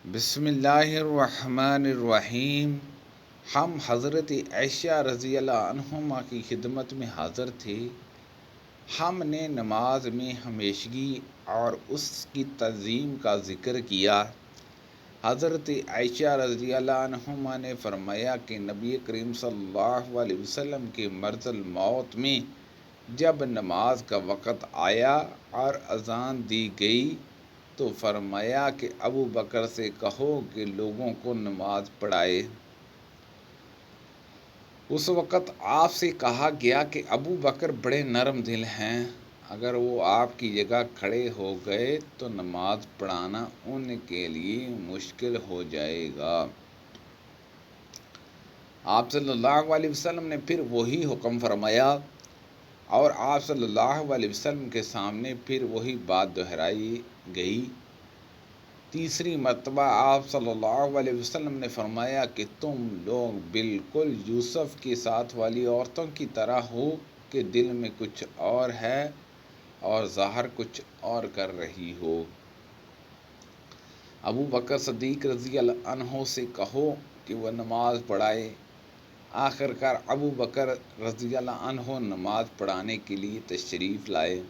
بسم اللہ الرحمن الرحیم۔ ہم حضرت عائشہ رضی اللہ عنہما کی خدمت میں حاضر تھے۔ ہم نے نماز میں ہمیشگی اور اس کی تنظیم کا ذکر کیا۔ حضرت عائشہ رضی اللہ عنہما نے فرمایا کہ نبی کریم صلی اللہ علیہ وسلم کے مرض الموت میں جب نماز کا وقت آیا اور اذان دی گئی تو فرمایا کہ ابو بکر سے کہو کہ لوگوں کو نماز پڑھائے۔ اس وقت آپ سے کہا گیا کہ ابو بکر بڑے نرم دل ہیں، اگر وہ آپ کی جگہ کھڑے ہو گئے تو نماز پڑھانا ان کے لیے مشکل ہو جائے گا۔ آپ صلی اللہ علیہ وسلم نے پھر وہی حکم فرمایا اور آپ صلی اللہ علیہ وسلم کے سامنے پھر وہی بات دہرائی گئی۔ تیسری مرتبہ آپ صلی اللہ علیہ وسلم نے فرمایا کہ تم لوگ بالکل یوسف کے ساتھ والی عورتوں کی طرح ہو کہ دل میں کچھ اور ہے اور ظاہر کچھ اور کر رہی ہو۔ ابو بکر صدیق رضی اللہ عنہ سے کہو کہ وہ نماز پڑھائے۔ آخر کار ابو بکر رضی اللہ عنہ نماز پڑھانے کے لیے تشریف لائے۔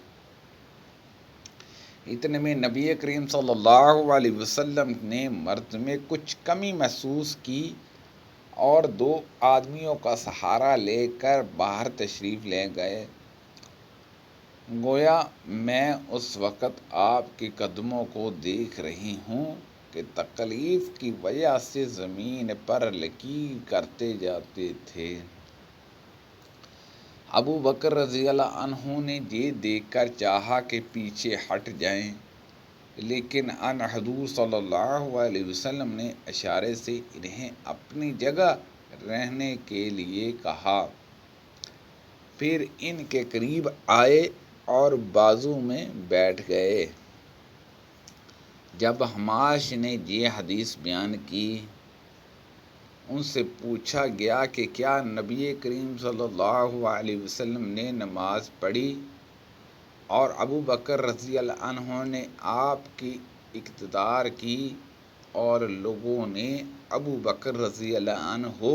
اتنے میں نبی کریم صلی اللہ علیہ وسلم نے مرض میں کچھ کمی محسوس کی اور 2 آدمیوں کا سہارا لے کر باہر تشریف لے گئے۔ گویا میں اس وقت آپ کے قدموں کو دیکھ رہی ہوں کہ تکلیف کی وجہ سے زمین پر لکیر کرتے جاتے تھے۔ ابو بکر رضی اللہ عنہ نے یہ دیکھ کر چاہا کہ پیچھے ہٹ جائیں، لیکن ان حضور صلی اللہ علیہ وسلم نے اشارے سے انہیں اپنی جگہ رہنے کے لیے کہا۔ پھر ان کے قریب آئے اور بازو میں بیٹھ گئے۔ جب حماش نے یہ حدیث بیان کی، ان سے پوچھا گیا کہ کیا نبی کریم صلی اللہ علیہ وسلم نے نماز پڑھی اور ابو بکر رضی اللہ عنہ نے آپ کی اقتدار کی اور لوگوں نے ابو بکر رضی اللہ عنہ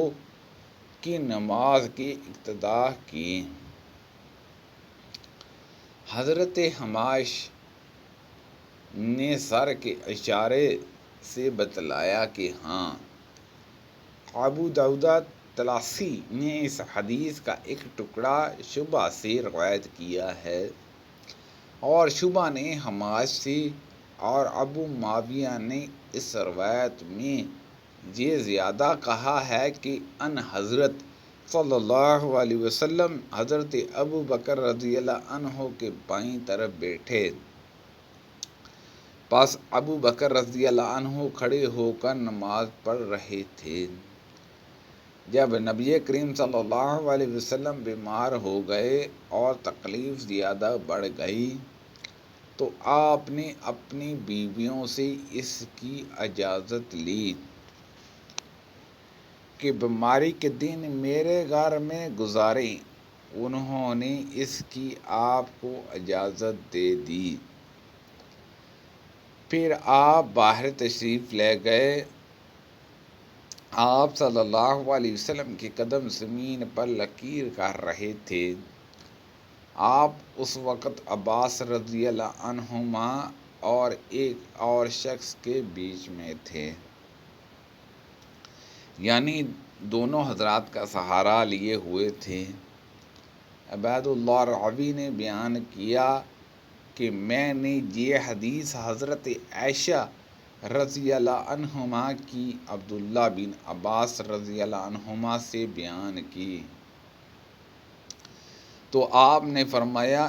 کی نماز کی اقتدا کی؟ حضرت حماش نے سر کے اشارے سے بتلایا کہ ہاں۔ ابو داؤد طیالسی نے اس حدیث کا ایک ٹکڑا شعبہ سے روایت کیا ہے اور شعبہ نے حماش سے اور ابو معاویہ نے اس روایت میں یہ زیادہ کہا ہے کہ ان حضرت صلی اللہ علیہ وسلم حضرت ابو بکر رضی اللہ عنہ کے بائیں طرف بیٹھے، پس ابو بکر رضی اللہ عنہ کھڑے ہو کر نماز پڑھ رہے تھے۔ جب نبی کریم صلی اللہ علیہ وسلم بیمار ہو گئے اور تکلیف زیادہ بڑھ گئی تو آپ نے اپنی بیویوں سے اس کی اجازت لی کہ بیماری کے دن میرے گھر میں گزاریں۔ انہوں نے اس کی آپ کو اجازت دے دی۔ پھر آپ باہر تشریف لے گئے۔ آپ صلی اللہ علیہ وسلم کے قدم زمین پر لکیر کر رہے تھے۔ آپ اس وقت عباس رضی اللہ عنہما اور ایک اور شخص کے بیچ میں تھے، یعنی دونوں حضرات کا سہارا لیے ہوئے تھے۔ عبید اللہ راوی نے بیان کیا کہ میں نے یہ حدیث حضرت عائشہ رضی اللہ عنہما کی عبداللہ بن عباس رضی اللہ عنہما سے بیان کی تو آپ نے فرمایا،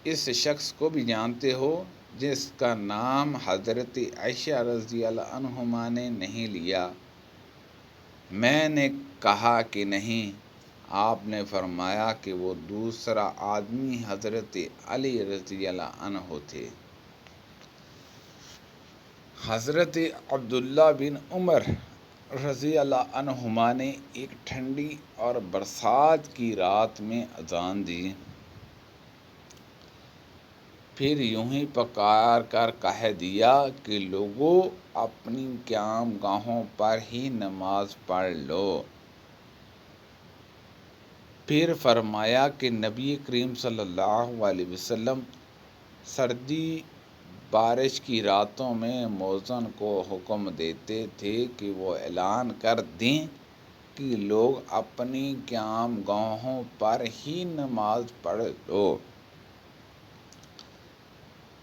اس شخص کو بھی جانتے ہو جس کا نام حضرت عائشہ رضی اللہ عنہما نے نہیں لیا؟ میں نے کہا کہ نہیں۔ آپ نے فرمایا کہ وہ دوسرا آدمی حضرت علی رضی اللہ عنہ تھے۔ حضرت عبداللہ بن عمر رضی اللہ عنہما نے ایک ٹھنڈی اور برسات کی رات میں اذان دی۔ پھر یوں ہی پکار کر کہہ دیا کہ لوگوں اپنی قیام گاہوں پر ہی نماز پڑھ لو۔ پھر فرمایا کہ نبی کریم صلی اللہ علیہ وسلم سردی بارش کی راتوں میں مؤذن کو حکم دیتے تھے کہ وہ اعلان کر دیں کہ لوگ اپنی قیام گاہوں پر ہی نماز پڑھ لو۔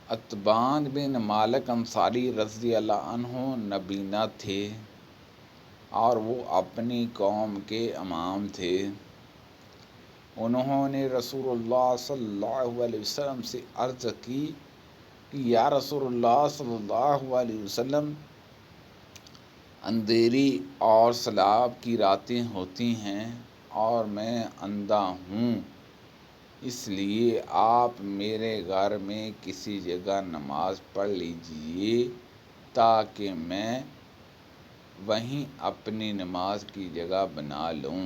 عتبان بن مالک انصاری رضی اللہ عنہ نبینا تھے اور وہ اپنی قوم کے امام تھے۔ انہوں نے رسول اللہ صلی اللہ علیہ وسلم سے عرض کی کہ یا رسول اللہ صلی اللہ علیہ وسلم، اندھیری اور سیلاب کی راتیں ہوتی ہیں اور میں اندھا ہوں، اس لیے آپ میرے گھر میں کسی جگہ نماز پڑھ لیجیے تاکہ میں وہیں اپنی نماز کی جگہ بنا لوں۔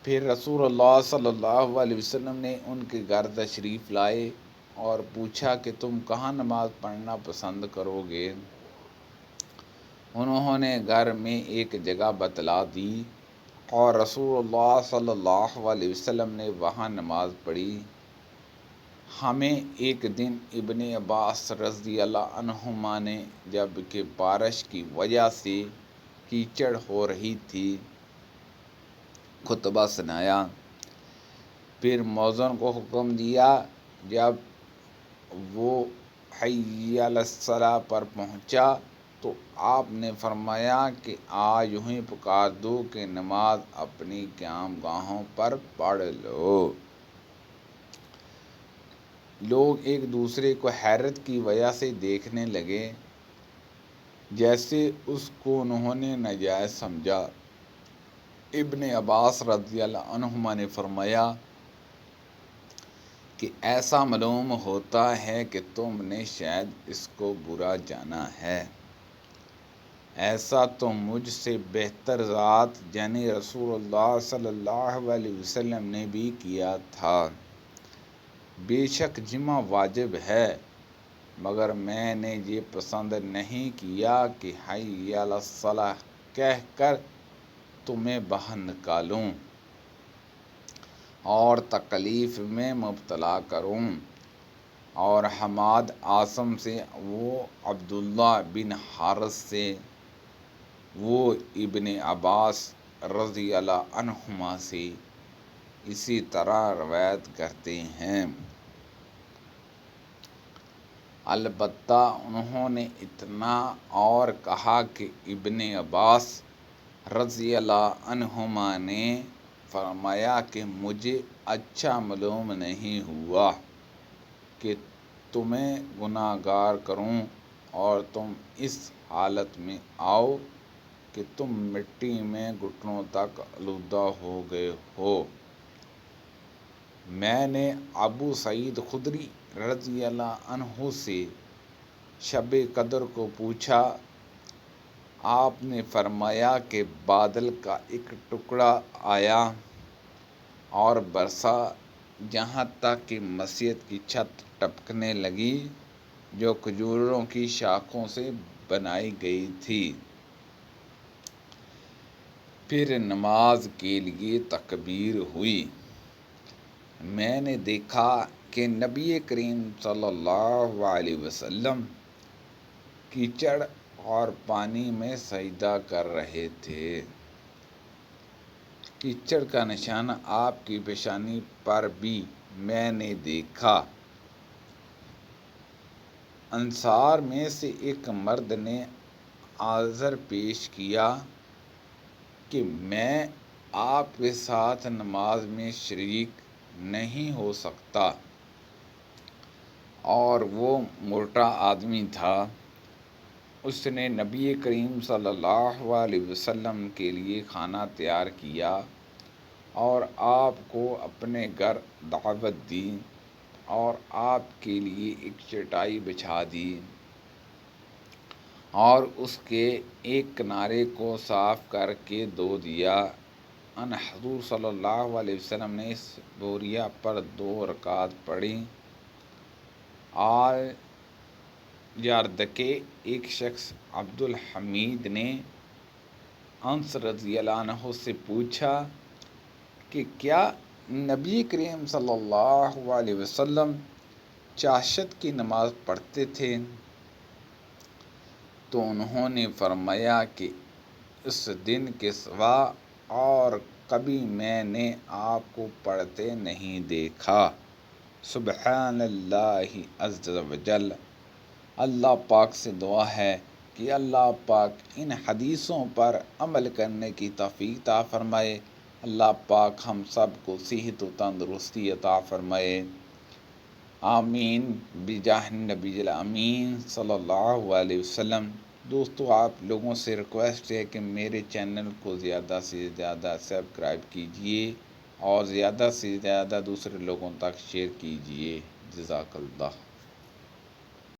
پھر رسول اللہ صلی اللہ علیہ وسلم نے ان کے گھر تشریف لائے اور پوچھا کہ تم کہاں نماز پڑھنا پسند کرو گے؟ انہوں نے گھر میں ایک جگہ بتلا دی اور رسول اللہ صلی اللہ علیہ وسلم نے وہاں نماز پڑھی۔ ہمیں ایک دن ابن عباس رضی اللہ عنہما نے جب کہ بارش کی وجہ سے کیچڑ ہو رہی تھی خطبہ سنایا۔ پھر مؤذن کو حکم دیا۔ جب وہ حی علی الصلاۃ پر پہنچا تو آپ نے فرمایا کہ آج یوں ہی پکار دو کہ نماز اپنی قیام گاہوں پر پڑھ لو۔ لوگ ایک دوسرے کو حیرت کی وجہ سے دیکھنے لگے جیسے اس کو انہوں نے ناجائز سمجھا۔ ابن عباس رضی اللہ عنہما نے فرمایا کہ ایسا معلوم ہوتا ہے کہ تم نے شاید اس کو برا جانا ہے۔ ایسا تو مجھ سے بہتر ذات یعنی رسول اللہ صلی اللہ علیہ وسلم نے بھی کیا تھا۔ بے شک جمعہ واجب ہے، مگر میں نے یہ پسند نہیں کیا کہ حی علی الصلاۃ کہہ کر تمہیں باہر نکالوں اور تکلیف میں مبتلا کروں۔ اور حماد عاصم سے، وہ عبداللہ بن حارث سے، وہ ابن عباس رضی اللہ عنہما سے اسی طرح روایت کرتے ہیں۔ البتہ انہوں نے اتنا اور کہا کہ ابن عباس رضی اللہ عنہما نے فرمایا کہ مجھے اچھا معلوم نہیں ہوا کہ تمہیں گناہ گار کروں اور تم اس حالت میں آؤ کہ تم مٹی میں گھٹنوں تک آلودہ ہو گئے ہو۔ میں نے ابو سعید خدری رضی اللہ عنہ سے شب قدر کو پوچھا۔ آپ نے فرمایا کہ بادل کا ایک ٹکڑا آیا اور برسا یہاں تک کہ مسجد کی چھت ٹپکنے لگی جو کھجوروں کی شاخوں سے بنائی گئی تھی۔ پھر نماز کے لیے تکبیر ہوئی۔ میں نے دیکھا کہ نبی کریم صلی اللہ علیہ وسلم کیچڑ اور پانی میں سجدہ کر رہے تھے۔ کیچڑ کا نشانہ آپ کی پیشانی پر بھی میں نے دیکھا۔ انصار میں سے ایک مرد نے عذر پیش کیا کہ میں آپ کے ساتھ نماز میں شریک نہیں ہو سکتا، اور وہ موٹا آدمی تھا۔ اس نے نبی کریم صلی اللہ علیہ وسلم کے لیے کھانا تیار کیا اور آپ کو اپنے گھر دعوت دی اور آپ کے لیے ایک چٹائی بچھا دی اور اس کے ایک کنارے کو صاف کر کے دھو دیا۔ ان حضور صلی اللہ علیہ وسلم نے اس بوریا پر 2 رکعت پڑھی آل یارد کے ایک شخص عبد الحمید نے انس رضی اللہ عنہ سے پوچھا کہ کیا نبی کریم صلی اللہ علیہ وسلم چاشت کی نماز پڑھتے تھے؟ تو انہوں نے فرمایا کہ اس دن کے سوا اور کبھی میں نے آپ کو پڑھتے نہیں دیکھا۔ سبحان اللہ عز و جل۔ اللہ پاک سے دعا ہے کہ اللہ پاک ان حدیثوں پر عمل کرنے کی توفیق عطا فرمائے۔ اللہ پاک ہم سب کو صحت و تندرستی عطا فرمائے، آمین بجاہ نبی الامین صلی اللہ علیہ وسلم۔ دوستو، آپ لوگوں سے ریکویسٹ ہے کہ میرے چینل کو زیادہ سے زیادہ سبسکرائب کیجئے اور زیادہ سے زیادہ دوسرے لوگوں تک شیئر کیجئے۔ جزاک اللہ۔